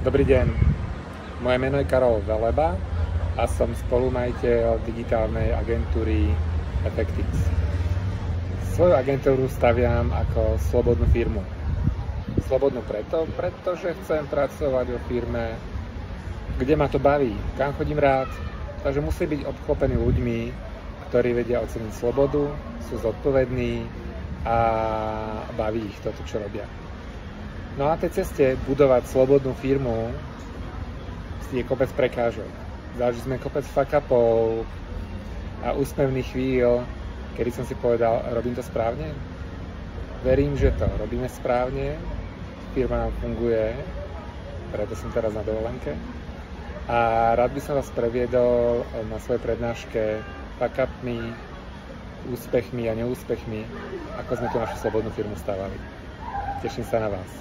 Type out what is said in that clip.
Dobrý deň, moje meno je Karol Veleba a som spolumajiteľ digitálnej agentúry Effectix. Svoju agentúru staviam ako slobodnú firmu. Slobodnú pretože chcem pracovať vo firme, kde ma to baví, kam chodím rád. Takže musí byť obklopení ľuďmi, ktorí vedia oceniť slobodu, sú zodpovední a baví ich toto, čo robia. No a na tej ceste budovať slobodnú firmu je kopec prekážok. Zažili sme kopec fuck-upov a úsmevných chvíľ, kedy som si povedal, robím to správne? Verím, že to robíme správne, firma nám funguje, preto som teraz na dovolenke. A rád by som vás previedol na svojej prednáške fuck-upmi, úspechmi a neúspechmi, ako sme tu našu slobodnú firmu stavali. Teším sa na vás.